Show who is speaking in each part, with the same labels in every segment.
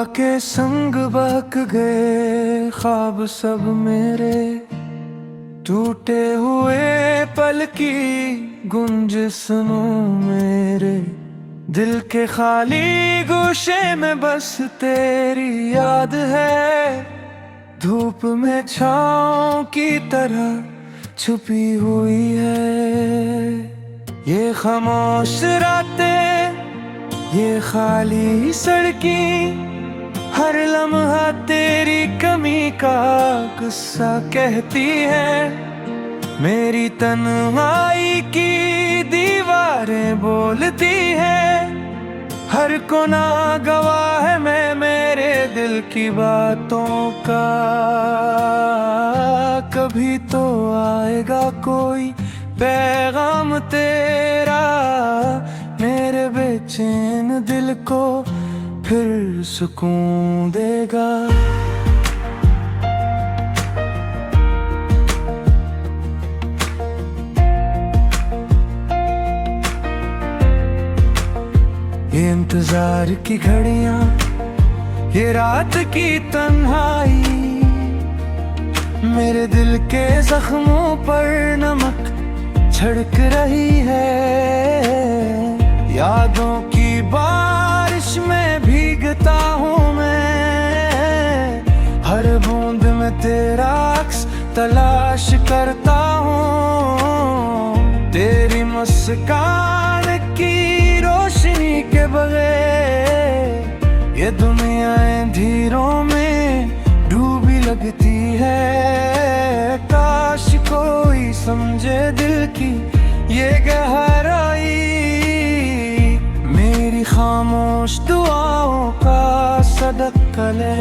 Speaker 1: के संग बहक गए ख्वाब सब मेरे, टूटे हुए पल की गुंज सुनो मेरे। दिल के खाली गोशे में बस तेरी याद है, धूप में छाँव की तरह छुपी हुई है। ये खामोश रातें, ये खाली सड़कें, हर लम्हा तेरी कमी का गुस्सा कहती है। मेरी तन्हाई की दीवारें बोलती है, हर कोना गवाह है मैं मेरे दिल की बातों का। कभी तो आएगा कोई पैगाम तेरा, मेरे बेचैन दिल को फिर सुकून देगा। ये इंतजार की घड़ियां, ये रात की तन्हाई, मेरे दिल के जख्मों पर नमक छिड़क रही है। यादों की बारिश में भीगता हूँ मैं, हर बूंद में तेरा अक्स तलाश करता हूँ। तेरी मुस्कान की रोशनी के बगैर ये दुनिया अंधेरों में डूबी लगती है। काश कोई समझे दिल की ये गहराई, मेरी खामोश दुआओं का सदका ले।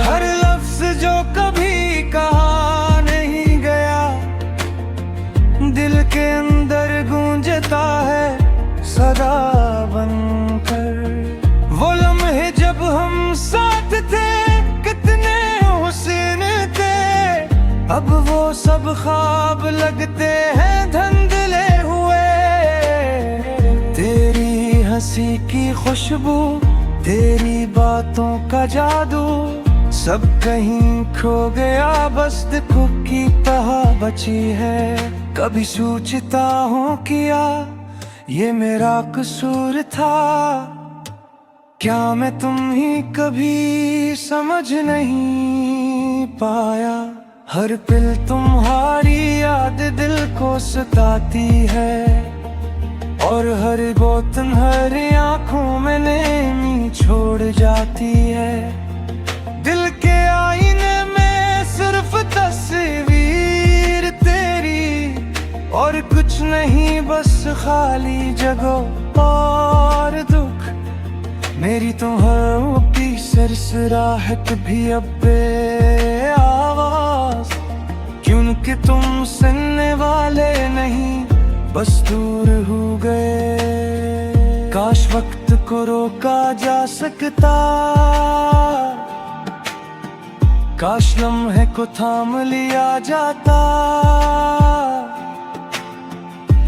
Speaker 1: हर लफ्ज जो कभी कहा नहीं गया, दिल के अंदर गूंजता है सदा बनकर। वो लम्हे जब हम साथ थे कितने हुस्न थे, अब वो सब ख्वाब लगते हैं धुंधले हुए। तेरी हंसी की खुशबू, तेरी बातों का जादू, सब कहीं खो गया बस दिखों की तरह बची है। कभी सोचता हूँ किया ये मेरा कसूर था, क्या मैं तुम ही कभी समझ नहीं पाया। हर पल तुम्हारी याद दिल को सताती है, और हर बोतन हर आँखों में नेमी छोड़ जाती है। दिल के आईने में सिर्फ तस्वीर तेरी, और कुछ नहीं बस खाली जगह और दुख। मेरी तुम्हारी सरसराहट भी अब बेआवाज, क्योंकि तुम सुनने वाले नहीं बस दूर हो गए। काश वक्त को रोका जा सकता, काश लम्हे को थाम लिया जाता,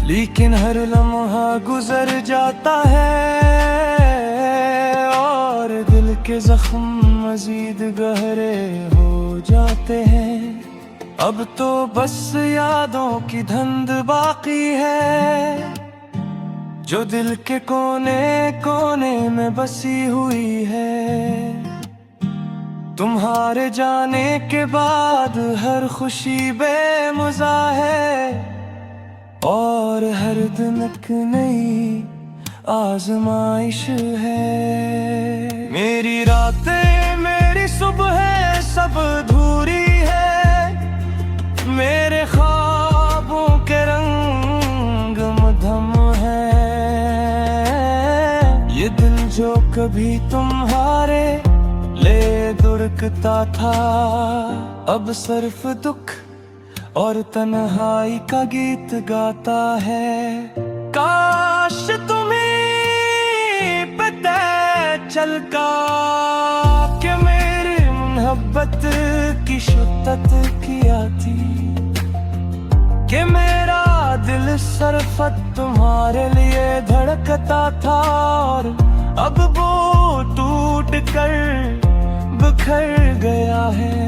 Speaker 1: लेकिन हर लम्हा गुजर जाता है, और दिल के जख्म मजीद गहरे हो जाते हैं। अब तो बस यादों की धुंध बाकी है, जो दिल के कोने कोने में बसी हुई है। तुम्हारे जाने के बाद हर खुशी बेमज़ा है, और हर दिन एक नई आजमाइश है। मेरी रातें मेरी सुबह सब अधूरी है, मेरे ख्वाबों के रंग मधम है। ये दिल जो कभी तुम्हारे ले दुर्गता था, अब सिर्फ दुख और तन्हाई का गीत गाता है। काश तुम्हें पता चलता कि मेरी मोहब्बत की शिद्दत क्या थी, कि मेरा दिल सरफत तुम्हारे लिए धड़कता था, और अब वो टूट कर बिखर गया है।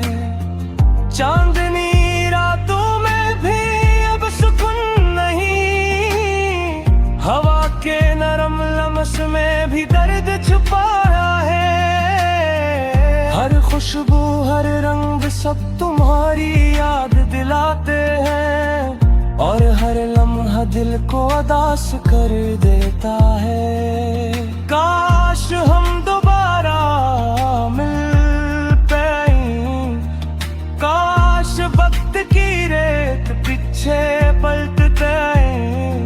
Speaker 1: चांदनी रातों में भी अब सुकून नहीं, हवा के नरम लमस में भी दर्द छुपाया है। हर खुशबू हर रंग सब तुम्हारी याद दिलाते हैं, और हर लम्हा दिल को उदास कर देता है। काश हम दोबारा मिल पाएं, काश वक्त की रेत पीछे पलटते आएं।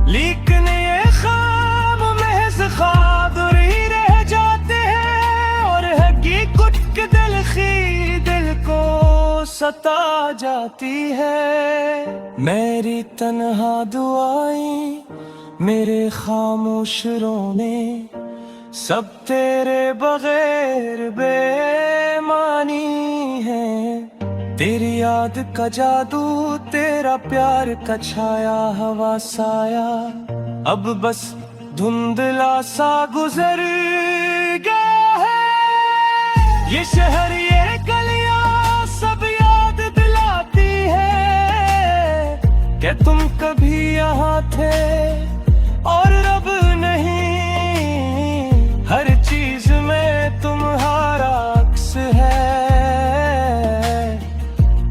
Speaker 1: लेकिन ये ख्वाब महज ख्वाब ही रह जाते हैं, और हकीकत के दिल को सता जाती है। मेरी तन्हा दुआएं, मेरे खामोश रोने, सब तेरे बगैर बेमानी है। तेरी याद का जादू, तेरा प्यार का छाया हवा साया, अब बस धुंधला सा गुजर गया है। ये शहर ये गलियां सब याद दिलाती है कि तुम कभी यहाँ थे और अब नहीं। हर चीज में तुम्हारा अक्स है,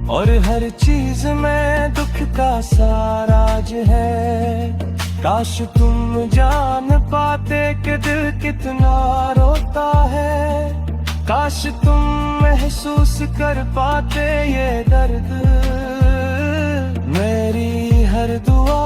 Speaker 1: और हर चीज में दुख का साराज है। काश तुम जान पाते कि दिल कितना रोता है, काश तुम महसूस कर पाते ये दर्द। मेरी हर दुआ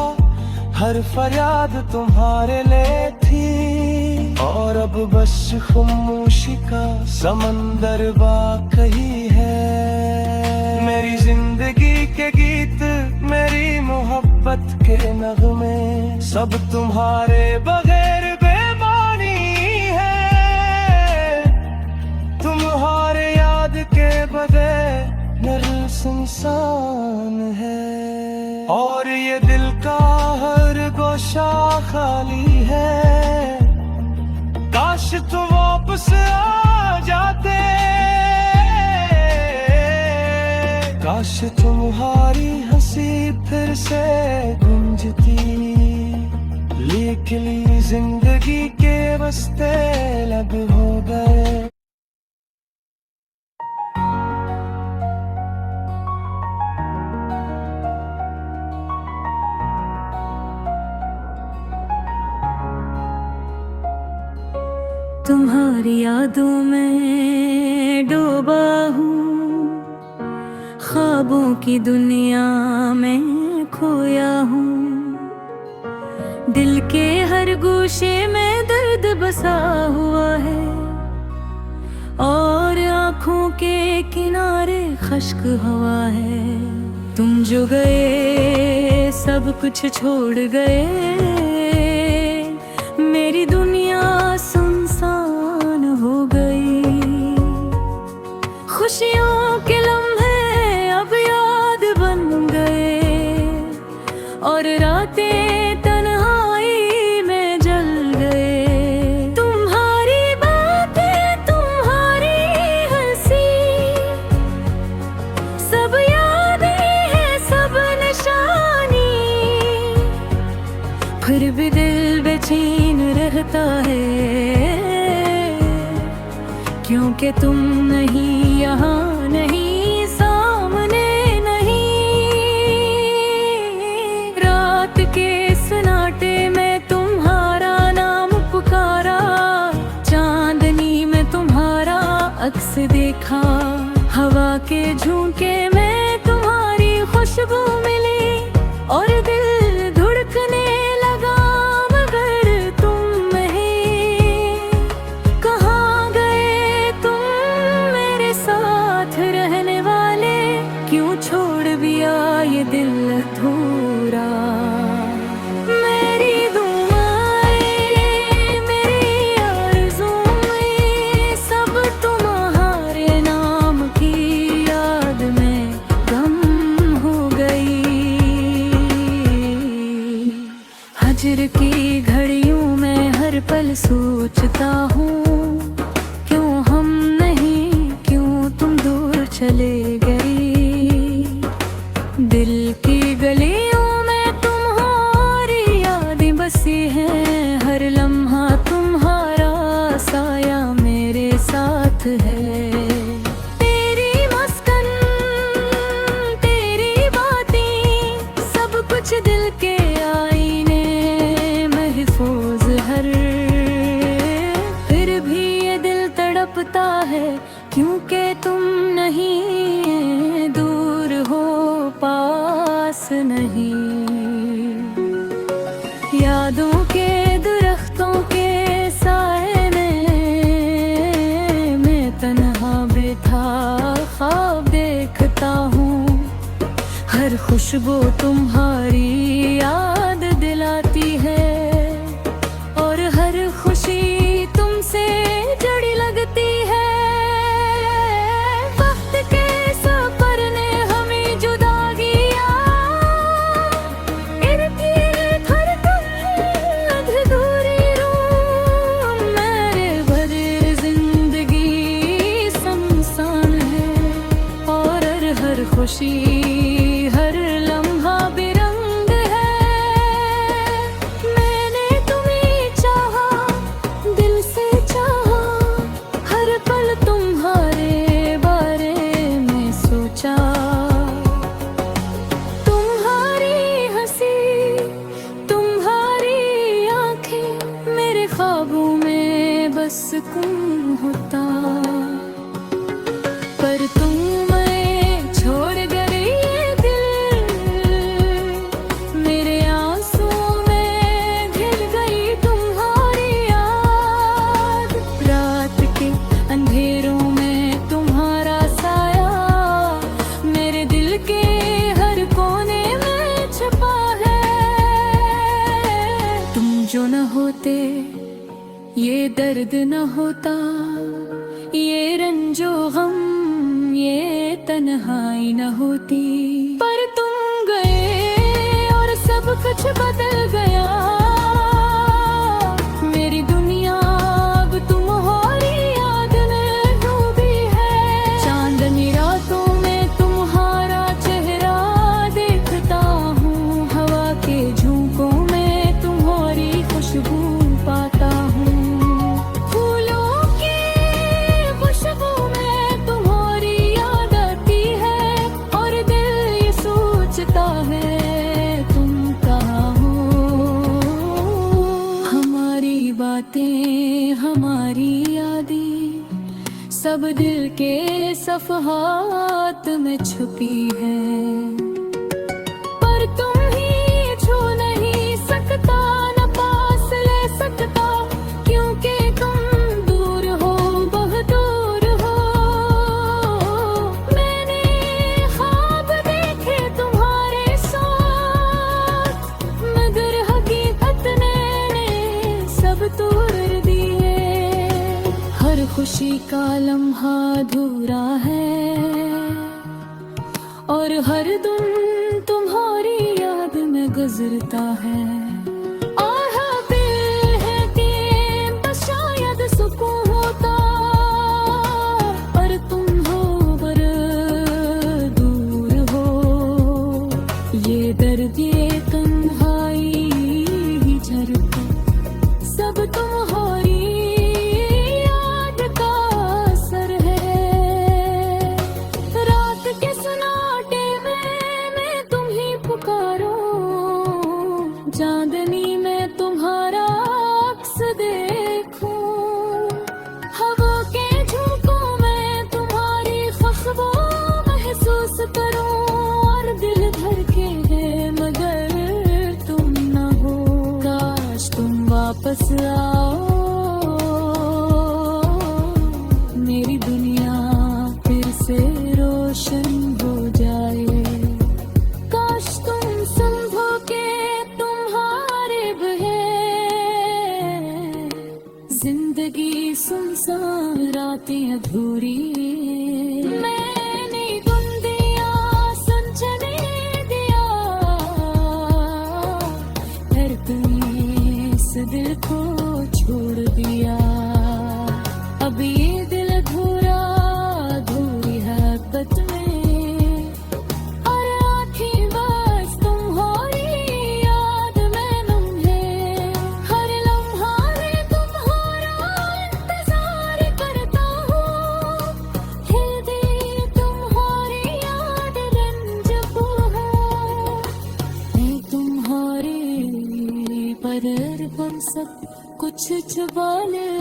Speaker 1: हर फरियाद तुम्हारे लिए थी, और अब बस खामोशी का समंदर बाकी है। मेरी जिंदगी के गीत, मेरी मोहब्बत के नगमे, सब तुम्हारे बगैर बेमानी है। तुम्हारे याद के बगैर मेरा सुनसान है, और ये दिल का हर गोशा खाली है। काश तुम वापस आ जाते, काश तुम्हारी हंसी फिर से गूंजती। लेकिन जिंदगी के बस्ते लब हो गए।
Speaker 2: तुम्हारी यादों में डूबा हूँ, ख्वाबों की दुनिया में खोया हूँ। दिल के हर गोशे में दर्द बसा हुआ है, और आँखों के किनारे खश्क हवा है। तुम जो गए सब कुछ छोड़ गए, मेरी दुनिया सुनसान हो गई। खुशियों के लम्हे अब याद बन गए, और रातें तन्हाई में जल गए। तुम्हारी बातें, तुम्हारी हंसी, सब यादें हैं, सब निशानी। फिर भी दिल बेचैन रहता है, क्योंकि तुम नहीं यहाँ, नहीं सामने नहीं। रात के सन्नाटे में तुम्हारा नाम पुकारा, चांदनी में तुम्हारा अक्स देखा। हवा के झोंके में तुम्हारी खुशबू मिली, और दिल धड़कने लगा। मगर तुम नहीं, कहाँ गए तुम मेरे साथ रहने वाले? क्यों छोड़ दिया ये दिल अधूरा? मेरी दुआएं, मेरी आरज़ुएं, सब तुम्हारे नाम की याद में गम हो गई। हजर की घड़ियों में हर पल चले गई। दिल की गलियों में तुम्हारी यादें बसी हैं, हर लम्हा तुम्हारा साया मेरे साथ है। तेरी मस्कन, तेरी बातें, सब कुछ दिल के आईने महफूज हर। फिर भी ये दिल तड़पता है क्योंकि तुम नहीं, दूर हो पास नहीं। यादों के दरख्तों के साए में मैं तन्हा बैठा ख्वाब देखता हूँ। हर खुशबू तुम्हारी याद दिलाती है, और हर खुशी तुमसे जुड़ी लगती है। वक्त के सफर ने हमें जुदा किया, इर्द-गिर्द धड़कन अधूरी रूह। मेरे भरे जिंदगी सुनसान है, और हर खुशी हर लम्हा बेरंग है। मैंने तुम्हें चाहा, दिल से चाहा, हर पल तुम्हारे बारे में सोचा। तुम्हारी हंसी, तुम्हारी आंखें, मेरे ख्वाबों में बस सुकून होता। पर तुम मैं छोड़ गए ये दिल, मेरे आंसुओं में घिर गई तुम्हारी याद। रात के अंधेरों में तुम्हारा साया मेरे दिल के हर कोने में छुपा है। तुम जो न होते ये दर्द न होता, ये रंजो गम ये तन्हाई न होती। पर तुम गए और सब कुछ बदल गया। मेरी दुनिया अब तुम्हारी याद में डूबी है। चांदनी रातों में तुम्हारा चेहरा देखता हूँ, हवा के झोंकों में तुम्हारी खुशबू पाता हूँ। फूलों की खुशबू में तुम्हारी याद आती है, और दिल ये सोचता है तुम कहाँ हो। हमारी बातें, हमारी यादें, सब दिल के सफ़हात में छुपी है। पर तुम ही छू नहीं सकता, न पास ले सकता, क्योंकि तुम दूर हो, बहुत दूर हो। मैंने ख्वाब देखे तुम्हारे साथ, मगर हकीकत ने सब तोड़ दिए। हर खुशी का लम्हा अधूरा है, और हर दिन तुम्हारी याद में गुजरता है। आह दिल है कि बस शायद सुकून होता, पर तुम हो बर दूर हो। ये दर्द ये तन्हाई ही झरता, सब तुम्हारी याद का असर है। रात के सन्नाटे में मैं तुम्हें पुकारूं, चांदनी में तुम्हारा अक्स देखूं। हवा के झोंकों में तुम्हारी खुशबू महसूस करूं, और दिल धड़के है मगर तुम न हो। काश तुम वापस आओ, मेरी दुनिया फिर से रोशन हो जाए। काश तुम समझो के तुम्हारे बहे जिंदगी सुनसान, रातें अधूरी। मैंने तुम दिया संचने दिया, फिर तुमने इस दिल को छोड़ दिया। अब ये दिल अधूरा अधूरी है बता कुछ छुपा ले